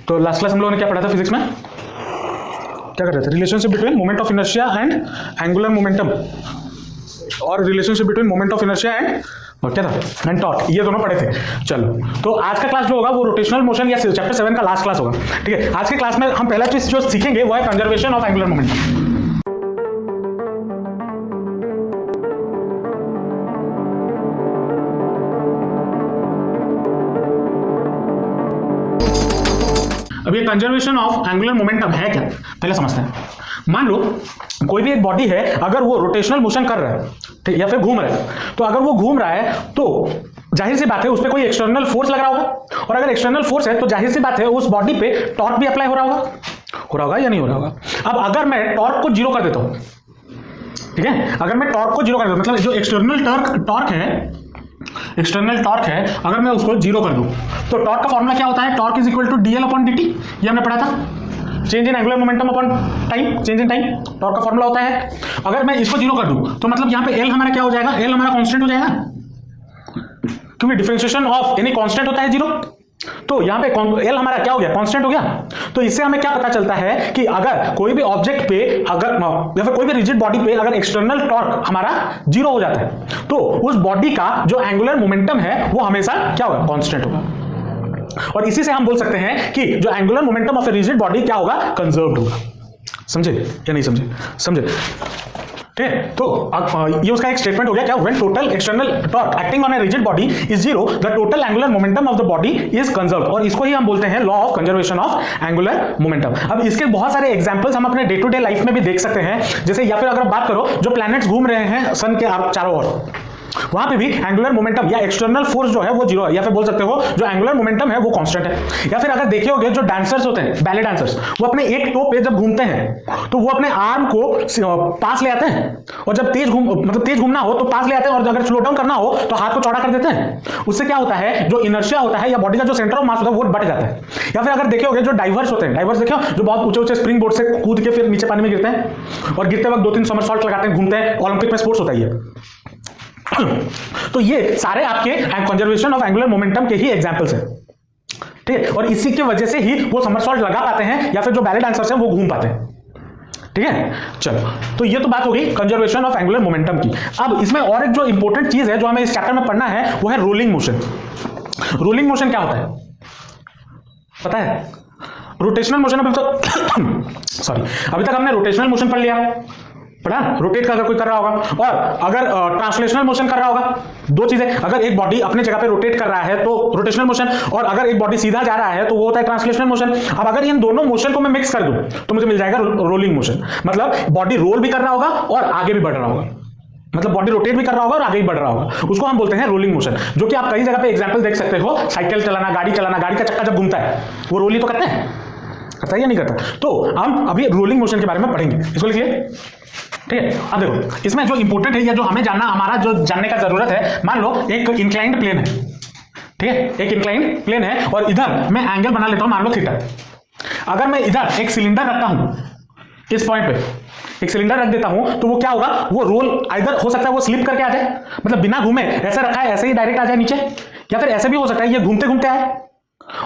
तो last class हम लोगों ने क्या पढ़ा था फिजिक्स में, क्या कर रहे थे, relationship between moment of inertia and angular momentum, और relationship between moment of inertia and क्या था, एंड टॉर्क, ये दोनों पढ़े थे। चलो, तो आज का क्लास जो होगा वो रोटेशनल मोशन या चैप्टर 7 का लास्ट क्लास होगा। ठीक है, आज के क्लास में हम पहला चीज जो सीखेंगे वो है कंजर्वेशन ऑफ एंगुलर मोमेंटम। अब ये कंजर्वेशन ऑफ एंगुलर मोमेंटम है क्या, पहले समझते हैं। मान लो कोई भी एक बॉडी है, अगर वो रोटेशनल मोशन कर रहा है, ठीक, या फिर घूम रहा है, तो अगर वो घूम रहा है तो जाहिर सी बात है उस पर कोई एक्सटर्नल फोर्स लग रहा होगा, और अगर एक्सटर्नल फोर्स है तो जाहिर सी बात है उस बॉडी पे टॉर्क भी अप्लाई हो रहा होगा या नहीं हो रहा होगा। अब अगर मैं टॉर्क को जीरो कर देता हूं, ठीक है, अगर मैं टॉर्क को जीरो कर देता हूं, मतलब जो एक्सटर्नल टॉर्क है अगर मैं उसको जीरो कर दूं, तो टॉर्क का फॉर्मूला क्या होता है, torque is equal to dL upon dt, ये हमने पढ़ा था, change in angular momentum upon time, change in time, torque का फॉर्मूला होता है। अगर मैं इसको जीरो कर दूं तो मतलब यहां पे एल हमारा क्या हो जाएगा, एल हमारा कांस्टेंट हो जाएगा, क्योंकि डिफरेंशिएशन ऑफ एनी कांस्टेंट होता है जीरो, तो यहां पे एल हमारा क्या हो गया, कांस्टेंट हो गया। तो इससे हमें क्या पता चलता है कि अगर कोई भी ऑब्जेक्ट पे अगर या फिर कोई भी रिजिड बॉडी पे अगर एक्सटर्नल टॉर्क हमारा जीरो हो जाता है तो उस बॉडी का जो एंगुलर मोमेंटम है वो हमेशा क्या होगा, कांस्टेंट होगा। और इसी से हम बोल सकते हैं कि जो angular momentum of a rigid body क्या होगा, कंजर्व्ड होगा। समझे या नहीं समझे, समझे, ठीक है। तो ये उसका एक स्टेटमेंट हो गया क्या, when total external torque acting on a rigid body is zero the total angular momentum of the body is conserved, और इसको ही हम बोलते हैं law of conservation of angular momentum. अब इसके बहुत सारे एग्जांपल्स हम अपने डे टू डे लाइफ में भी देख सकते हैं, जैसे या फिर अगर बात करो जो प्लैनेट्स घूम रहे हैं सन के चारों ओर, वहां पे भी एंगुलर मोमेंटम या एक्सटर्नल फोर्स जो है वो जीरो है, या फिर बोल सकते हो जो एंगुलर मोमेंटम है वो कांस्टेंट है। या फिर अगर देखे होगे जो डांसर्स होते हैं, बैले डांसर्स, वो अपने एक टो पे जब घूमते हैं तो वो अपने आर्म को पास ले आते हैं, और जब तेज घूमना हो तो पास ले आते हैं, और अगर स्लो डाउन करना हो तो हाथ को चौड़ा कर देते हैं। उससे क्या होता है, जो इनर्शिया होता है या बॉडी का जो सेंटर ऑफ मास होता है वो बढ़ जाता है। या फिर अगर देखे होगे जो डाइवर्स होते हैं, डाइवर्स देखो जो बहुत ऊंचे ऊंचे स्प्रिंग बोर्ड से कूद के फिर नीचे पानी में गिरते हैं, और गिरते वक्त 2-3 समरसॉल्ट लगाते हैं, घूमते हैं, ओलंपिक में स्पोर्ट्स होता है। तो ये सारे आपके कंजर्वेशन ऑफ एंगुलर मोमेंटम के ही एग्जांपल्स हैं, ठीक है, और इसी की वजह से ही वो समरसॉल्ट लगा पाते हैं, या फिर जो बैले डांसर्स हैं वो घूम पाते हैं। ठीक है, चलो, तो ये तो बात हो गई कंजर्वेशन ऑफ एंगुलर मोमेंटम की। अब इसमें और एक जो इंपॉर्टेंट चीज है जो हमें इस चैप्टर में पढ़ना है वो है रोलिंग मोशन। रोलिंग मोशन क्या होता है पता है? रोटेशनल मोशन अभी तक हमने रोटेशनल मोशन पढ़ लिया, पढ़ा, रोटेट का अगर कोई कर रहा होगा, और अगर ट्रांसलेशनल मोशन कर रहा होगा, दो चीजें, अगर एक बॉडी अपने जगह पे रोटेट कर रहा है तो रोटेशनल मोशन, और अगर एक बॉडी सीधा जा रहा है तो वो होता है ट्रांसलेशनल मोशन। अब अगर इन दोनों मोशन को मैं मिक्स कर दूं तो मुझे मिल जाएगा रोलिंग मोशन, मतलब बॉडी रोल भी कर रहा होगा और आगे भी बढ़ रहा होगा, मतलब बॉडी रोटेट भी कर रहा होगा और आगे भी बढ़ रहा होगा, उसको हम बोलते हैं रोलिंग मोशन। जो कि आप कई जगह पे एग्जांपल देख सकते हो, साइकिल चलाना, गाड़ी चलाना, गाड़ी का चक्का जब घूमता है वो रोल ही तो करता है, करता है या नहीं करता? तो हम अभी रोलिंग मोशन के बारे में पढ़ेंगे, इसको लिखिए, ठीक है। अब देखो इसमें जो इंपॉर्टेंट है या जो हमें जानना, हमारा जो जानने का जरूरत है, मान लो एक इंक्लाइंड प्लेन है, ठीक है, एक इंक्लाइंड प्लेन है, और इधर मैं एंगल बना लेता हूं, मान लो थीटा। अगर मैं इधर एक सिलेंडर रखता हूं, इस पॉइंट पे एक सिलेंडर रख देता हूं, तो वो क्या होगा, वो रोल आइदर हो सकता है वो स्लिप करके आ जाए, मतलब बिना घूमे ऐसे रखा है ऐसे ही डायरेक्ट आ जाए नीचे, या फिर ऐसे भी हो सकता है ये घूमते घूमते आए,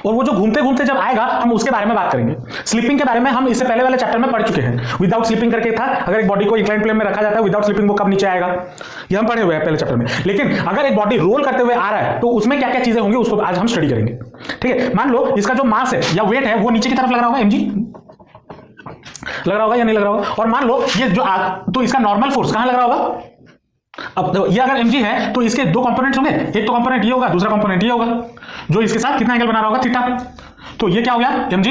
और वो जो घूमते घूमते जब आएगा हम उसके बारे में बात करेंगे। स्लीपिंग के बारे में हम इससे पहले वाले चैप्टर में पढ़ चुके हैं, विदाउट स्लीपिंग करके था, अगर एक बॉडी को इंक्लाइंड प्लेन में रखा जाता है विदाउट स्लीपिंग वो कब नीचे आएगा, ये हम पढ़े हुए हैं पहले चैप्टर में। लेकिन अगर एक बॉडी रोल करते हुए आ रहा है तो उसमें क्या क्या चीजें होंगी उसको आज हम स्टडी करेंगे, ठीक है। मान लो इसका जो मास है या वेट है वो नीचे की तरफ लग रहा होगा, mg लग रहा होगा या नहीं लग रहा होगा, और मान लो ये जो तो इसका नॉर्मल फोर्स कहां लग रहा होगा। अब ये अगर mg है तो इसके दो कंपोनेंट्स होंगे, एक तो कंपोनेंट ये होगा, दूसरा कंपोनेंट ये होगा, जो इसके साथ कितना एंगल बना रहा होगा, थीटा। तो ये क्या हो गया, mg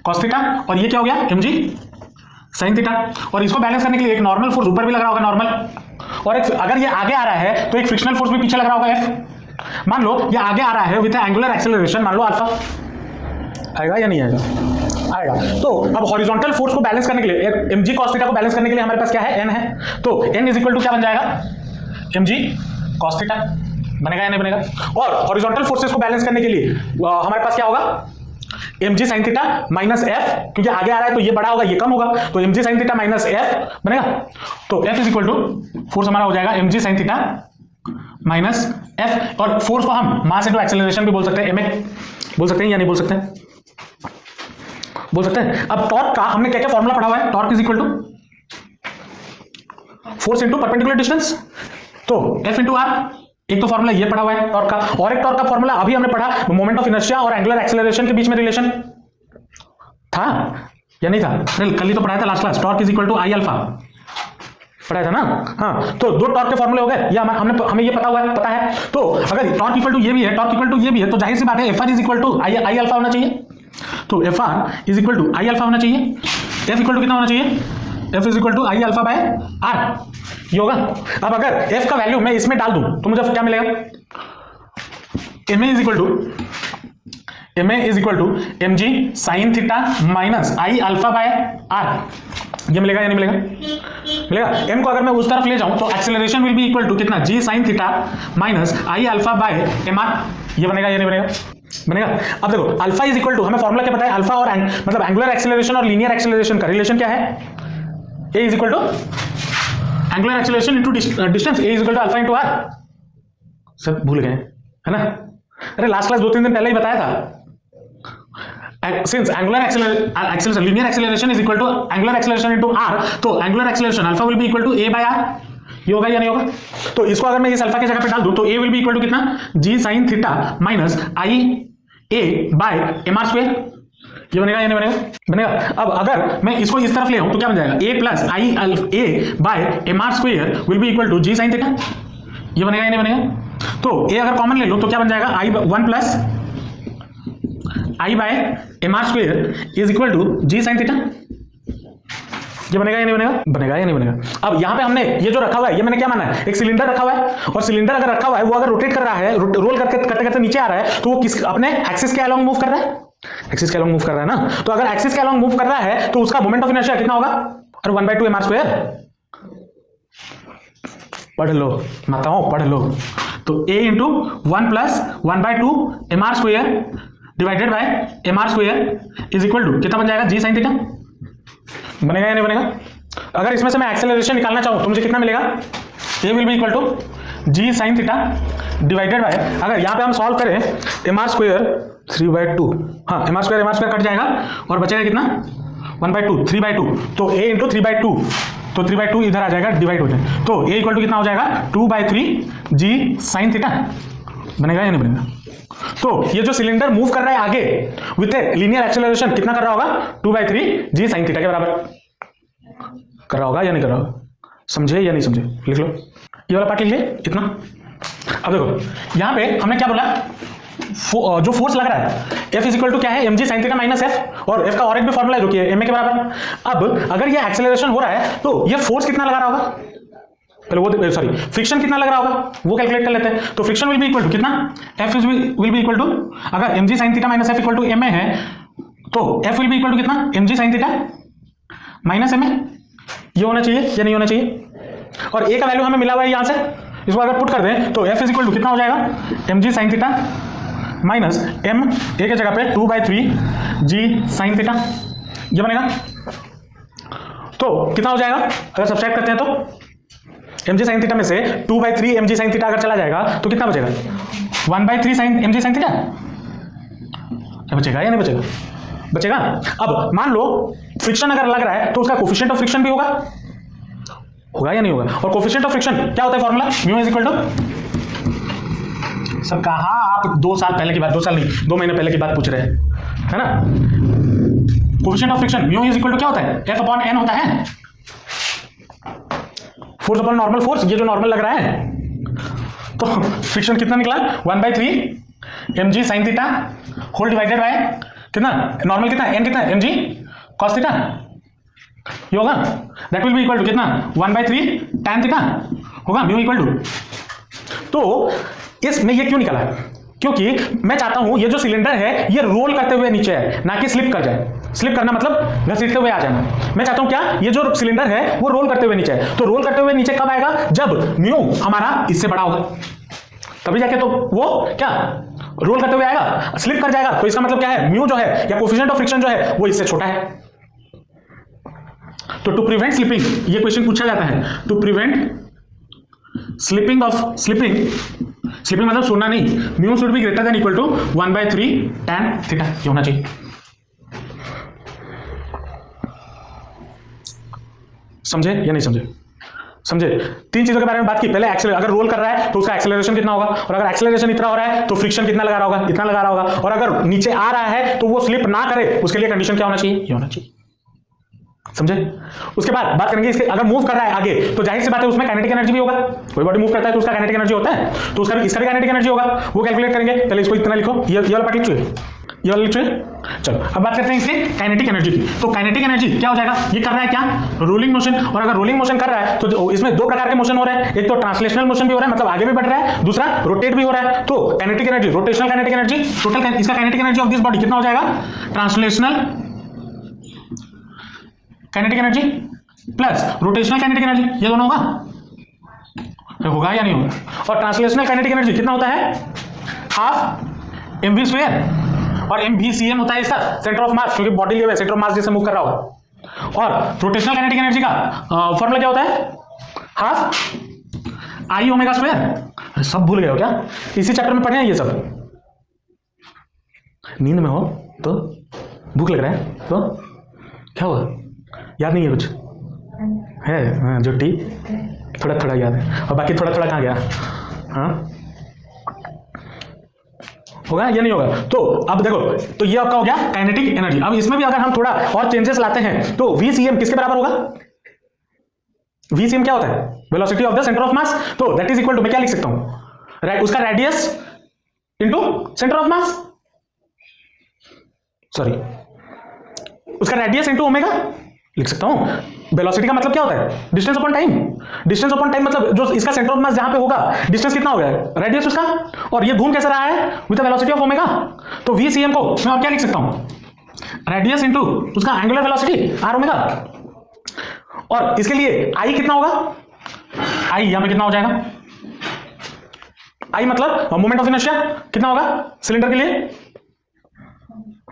cos थीटा, और ये क्या हो गया, mg sin थीटा। और इसको बैलेंस करने के लिए एक नॉर्मल फोर्स ऊपर भी लग रहा होगा, नॉर्मल, और एक अगर ये आगे आ रहा है तो एक फ्रिक्शनल फोर्स भी पीछे लग रहा होगा, F। मान लो ये आगे आ रहा है विद एंगुलर एक्सेलरेशन, मान लो अल्फा, आएगा या नहीं आएगा, आएगा। तो अब हॉरिजॉन्टल फोर्स को बैलेंस करने के लिए, mg cos थीटा को बैलेंस करने के लिए हमारे पास क्या है, n है, तो n इज इक्वल टू क्या बन जाएगा, mg cos थीटा, बनेगा या नहीं बनेगा। और हॉरिजॉन्टल फोर्सेस को बैलेंस करने के लिए हमारे पास क्या होगा, mg sin theta minus f, क्योंकि आगे आ रहा है तो ये बड़ा होगा ये कम होगा, तो mg sin theta minus f बनेगा। तो f is equal to force हमारा हो जाएगा mg sin theta minus f, और फोर्स को हम मास इनटू एक्सेलरेशन भी बोल सकते हैं, ma बोल सकते हैं या नहीं बोल सकते हैं, बोल सकते हैं। अब टॉर्क का हमने क्या क्या फॉर्मूला पढ़ा हुआ है, torque is equal to force into perpendicular distance, तो F इंटू आर, एक तो फॉर्मूला ये पढ़ा हुआ है टॉर्क का, और एक टॉर्क का फॉर्मूला अभी हमने पढ़ा मोमेंट ऑफ इनर्शिया और एंगुलर एक्सेलरेशन के बीच में रिलेशन था या नहीं था, कल ही तो पढ़ाया था last class, torque is equal to I alpha पढ़ाया था ना। हाँ, तो दो टॉर्क के फॉर्मूले हो गए, या हमें ये पता है। तो अगर टॉर्क इक्वल टू ये भी है, टॉर्क इक्वल टू ये भी है, तो जाहिर सी बात है F R is equal to I alpha होना चाहिए। तो F R is equal to I alpha होना चाहिए। एफ इक्वल टू कितना होना चाहिए, F is equal to I alpha by R, ये होगा। अब अगर एफ का वैल्यू मैं इसमें डाल दूं तो मुझे क्या मिलेगा, M A is equal to M G sine theta minus I alpha by R, ये मिलेगा या नहीं मिलेगा, मिलेगा। एम को अगर मैं उस तरफ ले जाऊं तो acceleration will be equal to कितना, g sine theta minus I alpha by M r, ये बनेगा या नहीं बनेगा, बनेगा। अब देखो अल्फा इज इक्वल टू, हमें फॉर्मूला क्या पता है, अल्फा और मतलब एंगुलर एक्सेलरेशन और लीनियर एक्सेलरेशन का रिलेशन क्या है, a is equal to angular acceleration into distance, a is equal to alpha into r. सब भूल गए है ना, अरे लास्ट क्लास 2-3 दिन पहले ही बताया था। Since angular acceleration, linear acceleration is equal to angular acceleration into r, तो angular acceleration alpha will be equal to a by r, ये होगा या नहीं होगा। तो इसको अगर मैं इस अल्फा की जगह पे डाल दूं तो a will be equal to कितना, g sin theta minus I a by M R square, ये बनेगा या नहीं बनेगा, बनेगा। अब अगर मैं इसको इस तरफ ले आऊं तो क्या बन जाएगा, a plus I a by M R square will be equal to g sin theta, ये बनेगा या नहीं बनेगा। तो a अगर कॉमन ले लो तो क्या बन जाएगा, I 1 plus I by M R square is equal to ji sine theta, ये बनेगा या नहीं बनेगा, बनेगा या नहीं बनेगा। अब यहाँ पे हमने ये जो रखा हुआ है, ये मैंने क्या माना है, एक सिलेंडर रखा हुआ है, और सिलेंडर अगर रखा हुआ है वो अगर रोटेट कर रहा है, रोल करते करते नीचे आ रहा है, तो वो किस अपने एक्सिस के अलोंग मूव कर रहा है, एक्सिस के अलोंग मूव कर रहा है ना। तो अगर एक्सिस के अलोंग मूव कर रहा है तो उसका मोमेंट ऑफ इनर्शिया कितना होगा, और 1/2 एम आर स्क्वायर, पढ़ लो माताओं पढ़ लो। तो a into 1 plus 1/2 M R square divided by M R square is equal to कितना बन जाएगा, जी साइन थीटा, बनेगा या नहीं बनेगा। अगर इसमें से मैं एक्सेलरेशन निकालना चाहूं तो मुझे कितना मिलेगा, a will be equal to ji sine theta divided by, अगर यहाँ पे हम सॉल्व करें एम आर स्क्वायर 3/2, हाँ एम आर स्क्वायर कट जाएगा और बचेगा कितना 1/2 3/2, तो a इंटू 3/2, तो 3/2 इधर आ जाएगा डिवाइड हो जाए, तो a इक्वल टू कितना हो जाएगा 2/3 जी साइन थीटा, बनेगा या नहीं बनेगा। तो ये जो सिलेंडर मूव कर रहा है आगे विथ लीनियर एक्सेलरेशन कितना कर रहा होगा, 2/3 जी साइन थीटा के बराबर कर रहा होगा या नहीं कर रहा होगा, समझे या नहीं समझे, लिख लो ये वाला पार्ट लिख लीजिए इतना। अब देखो यहाँ पे हमने क्या बोला, जो फोर्स लग रहा है F इज इक्वल टू क्या है, mg sin theta minus f, और F का और एक भी फॉर्मूला है जो कि है ma के बराबर। अब अगर ये एक्सेलरेशन हो रहा है तो ये फोर्स कितना लगा रहा होगा, पहले वो सॉरी फ्रिक्शन कितना लग रहा होगा वो कैलकुलेट कर लेते हैं। तो friction will be equal to कितना, F will be equal to, अगर mg sin theta minus f equal to ma है तो F will be equal to कितना, mg sin theta minus ma, ये होना चाहिए या नहीं होना चाहिए। और a का वैल्यू हमें मिला हुआ है यहाँ से, इसको अगर पुट कर दें तो F इज इक्वल टू कितना हो जाएगा, mg sin theta minus m, a के जगह पे 2/3 g sin थीटा, ये बनेगा। तो कितना हो जाएगा अगर सब्सट्रैक्ट करते हैं तो mg sin थीटा में से 2/3 mg sin थीटा अगर चला जाएगा तो कितना बचेगा, 1/3 mg sin थीटा, बचेगा या नहीं बचेगा, बचेगा। अब मान लो फ्रिक्शन अगर लग रहा है तो उसका कोफिशिएंट ऑफ फ्रिक्शन भी होगा या नहीं होगा। और कोफिशिएंट ऑफ फ्रिक्शन क्या होता है, formula mu is equal to, सब कहा आप 2 साल पहले की बात, 2 साल नहीं 2 महीने पहले की बात पूछ रहे हैं है ना। Coefficient of friction mu is equal to क्या होता है, F अपॉन n होता है, फोर्स अपॉन नॉर्मल फोर्स, ये जो नॉर्मल लग रहा है। तो फ्रिक्शन कितना निकला, 1/3 mg sin theta whole divided by कितना, नॉर्मल कितना n कितना mg cos थीटा, ये होगा, that will be equal to कितना 1/3 tan थीटा होगा, म्यू इक्वल टू। तो इसमें ये क्यों निकला है, क्योंकि मैं चाहता हूं ये जो सिलेंडर है ये रोल करते हुए नीचे है, ना कि स्लिप कर जाए। स्लिप करना मतलब घसीटते हुए आ जाना। मैं चाहता हूं क्या, ये जो सिलेंडर है वो रोल करते हुए नीचे है। तो रोल करते हुए नीचे कब आएगा, जब म्यू हमारा इससे बड़ा होगा, तभी जाके तो वो क्या रोल करते हुए आएगा। स्लिप कर जाएगा तो इसका मतलब क्या है, म्यू जो है या कोफिशिएंट ऑफ फ्रिक्शन जो है वो इससे छोटा है। तो टू प्रिवेंट स्लिपिंग, ये क्वेश्चन पूछा जाता है, टू प्रिवेंट स्लिपिंग मतलब सुनना नहीं, mu should be greater than equal to 1/3 tan theta, ये होना चाहिए। समझे या नहीं समझे? समझे? तीन चीजों के बारे में बात की। पहले अगर रोल कर रहा है तो उसका एक्सेलरेशन कितना होगा, और अगर एक्सेलरेशन इतना हो रहा है तो फ्रिक्शन कितना लगा रहा होगा, इतना लगा रहा होगा, और अगर नीचे आ रहा है तो वो स्लिप ना करे, उसके लिए कंडीशन क्या होना चाहिए, ये होना चाहिए। समझे? उसके बाद बात करेंगे इसके, अगर मूव कर रहा है आगे तो जाहिर सी बात है उसमें काइनेटिक एनर्जी भी होगा। कोई बॉडी मूव करता है तो उसका काइनेटिक एनर्जी होता है, तो उसका इसका भी काइनेटिक एनर्जी होगा, वो कैलकुलेट करेंगे। पहले इसको इतना लिखो, ये वाला पार्ट लिखिए, ये वाला लिखिए। चलो अब बात करते हैं इसके काइनेटिक एनर्जी की। तो काइनेटिक एनर्जी क्या हो जाएगा, ये कर रहा है क्या, रोलिंग मोशन, और अगर रोलिंग मोशन कर रहा है तो इसमें दो प्रकार के मोशन हो रहे हैं, एक तो ट्रांसलेशनल मोशन भी हो रहा है, मतलब आगे भी बढ़ रहा है, दूसरा रोटेट भी हो रहा है। तो kinetic energy, rotational kinetic energy, total इसका kinetic energy of this body कितना हो जाएगा, translational kinetic energy plus rotational kinetic energy, ये दोनों होगा या नहीं होगा। और ट्रांसलेशनल काइनेटिक एनर्जी कितना होता है, हाफ mv स्क्वायर, और mvcm होता है इसका सेंटर ऑफ मास, क्योंकि बॉडी लिए हुए सेंटर ऑफ मास जैसे मूव कर रहा होगा। और रोटेशनल काइनेटिक एनर्जी का फॉर्मूला क्या होता है, हाफ आई ओमेगा स्क्वायर। सब भूल गए हो क्या, इसी चैप्टर में पढ़े हैं ये सब। नींद में हो तो, भूख लग रहा है तो क्या हुआ, याद नहीं है कुछ है, जो टी थोड़ा थोड़ा याद है, और बाकी थोड़ा थोड़ा कहाँ गया, हाँ होगा या नहीं होगा। तो अब देखो, तो ये आपका हो गया काइनेटिक एनर्जी। अब इसमें भी अगर हम थोड़ा और चेंजेस लाते हैं तो VCM किसके बराबर होगा, VCM क्या होता है, velocity of the centre of mass. तो दैट इज इक्वल टू, मैं क्या लिख सकता हूं, उसका radius into centre of mass, sorry उसका रेडियस इनटू ओमेगा लिख सकता हूं। वेलोसिटी का मतलब क्या होता है, distance upon time. Distance upon time मतलब जो इसका सेंटर ऑफ मास जहां पे होगा, डिस्टेंस कितना हो गया, रेडियस उसका, और ये घूम कैसे रहा है, with the velocity of omega. तो VCM को मैं और क्या लिख सकता हूं, रेडियस इनटू उसका एंगुलर वेलोसिटी आर ओमेगा। और इसके लिए आई कितना होगा, आई यहां पे कितना हो जाएगा, आई मतलब मोमेंट ऑफ इनर्शिया कितना होगा सिलेंडर के लिए,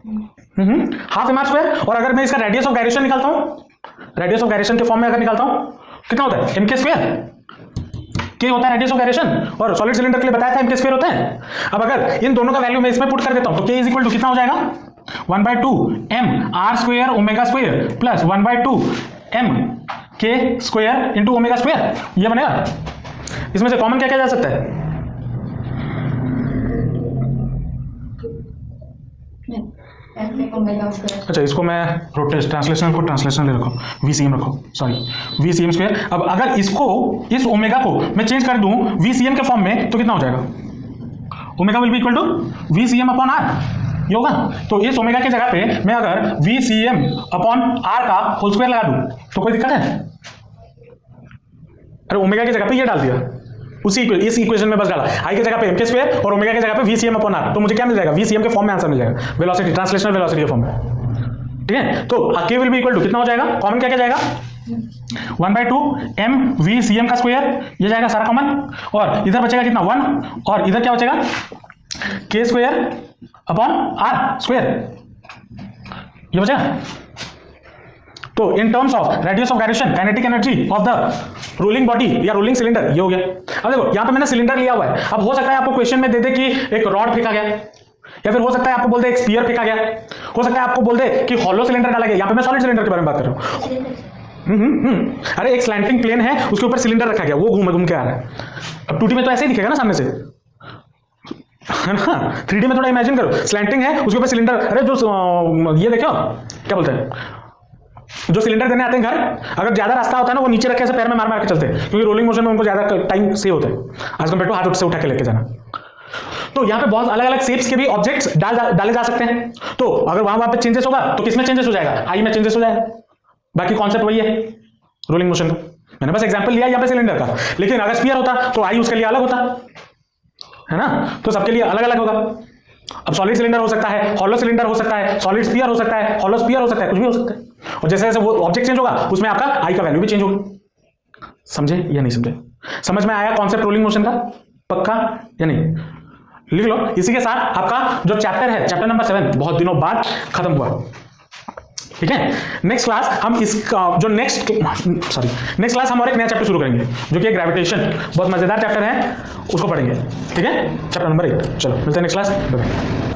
हाफ mr स्क्वायर। और अगर मैं इसका रेडियस ऑफ गायरेशन निकालता हूं, रेडियस ऑफ गायरेशन के फॉर्म में अगर निकालता हूं, कितना होता है, mk स्क्वायर। के होता है रेडियस ऑफ गायरेशन, और सॉलिड सिलेंडर के लिए बताया था mk स्क्वायर होता है। अब अगर इन दोनों का वैल्यू मैं इसमें पुट कर देता हूं तो k इज इक्वल टू कितना हो जाएगा, 1/2 m r square omega square plus 1/2 m k square into omega square, ये बनेगा। इसमें से कॉमन क्या किया जा सकता है, अच्छा इसको मैं रोटेट ट्रांसलेशनल को ट्रांसलेशनल रखो, VCM रखो, सॉरी VCM स्क्वायर। अब अगर इसको, इस ओमेगा को मैं चेंज कर दूं VCM के फॉर्म में तो कितना हो जाएगा, omega will be equal to VCM upon R, ये होगा। तो इस ओमेगा की जगह पे मैं अगर VCM अपॉन R का होल स्क्वायर लगा दूं तो कोई दिक्कत है, अरे ओमेगा की जगह पे ये डाल दिया, उसी इस इक्वेशन में बस डाला, आई की जगह पे mk स्क्वायर और ओमेगा की जगह पे VCM अपॉन R, तो मुझे क्या मिल जाएगा, VCM के फॉर्म में आंसर मिल जाएगा, वेलोसिटी, ट्रांसलेशनल वेलोसिटी के फॉर्म में, ठीक है। तो k will be equal to कितना हो जाएगा, कॉमन क्या जाएगा, 1/2 m VCM का स्क्वायर, ये जाएगा सारा कॉमन, और इधर बचेगा कितना 1, और इधर क्या बचेगा k square upon R square, ये बचेगा। तो in terms of radius of gyration, kinetic energy of the rolling body या रोलिंग सिलेंडर, ये हो गया। अब देखो यहां पे मैंने सिलेंडर लिया हुआ है, अब हो सकता है आपको क्वेश्चन में दे दे कि एक रॉड फेंका गया, या फिर हो सकता है आपको बोल दे एक स्फीयर फेंका गया, हो सकता है आपको बोल दे कि हॉलो सिलेंडर डाला गया। यहां पे मैं सॉलिड सिलेंडर के बारे में बात कर रहा हूं। अरे एक स्लैंटिंग प्लेन है, उसके ऊपर सिलेंडर रखा गया, वो घूम के आ रहा है। अब 2D में तो ऐसे ही दिखेगा ना सामने से, है ना। 3D में थोड़ा इमेजिन करो, स्लैंटिंग है, उसके ऊपर सिलेंडर, अरे जो ये देखो क्या बोलते हैं, जो सिलेंडर देने आते हैं घर, अगर ज्यादा रास्ता होता है ना, वो नीचे रखे से पैर में मार मार के चलते हैं, क्योंकि रोलिंग मोशन में उनको ज्यादा टाइम सेव होता है आज कंपेयर टू हाथ से उठा के लेके जाना। तो यहाँ पे बहुत अलग अलग शेप्स के भी ऑब्जेक्ट्स डाले जा सकते हैं। तो अगर वहां पे चेंजेस होगा तो किसमें चेंजेस हो जाएगा, आई में चेंजेस हो जाएगा। बाकी कॉन्सेप्ट वही है रोलिंग मोशन का, मैंने बस एग्जांपल लिया यहाँ पे सिलेंडर का, लेकिन अगर स्फीयर होता तो आई उसके लिए अलग होता, है ना। तो सबके लिए अलग अलग होगा। अब सॉलिड सिलेंडर हो सकता है, हॉलो सिलेंडर हो सकता है, सॉलिड स्फीयर हो सकता है, हॉलो स्फीयर हो सकता है, कुछ भी हो सकता है। और जैसे जैसे वो ऑब्जेक्ट चेंज होगा उसमें आपका आई का वैल्यू भी चेंज होगा। समझे या नहीं समझे, समझ में आया कॉन्सेप्ट रोलिंग मोशन का, पक्का या नहीं, लिख लो। इसी के साथ आपका जो चैप्टर है, चैप्टर नंबर 7 बहुत दिनों बाद खत्म हुआ, ठीक है। नेक्स्ट क्लास हम इसका जो नेक्स्ट क्लास हम और एक नया चैप्टर शुरू करेंगे जो कि ग्रेविटेशन, बहुत मजेदार चैप्टर है, उसको पढ़ेंगे, ठीक है, चैप्टर नंबर 8। चलो मिलते हैं नेक्स्ट क्लास, बाय बाय।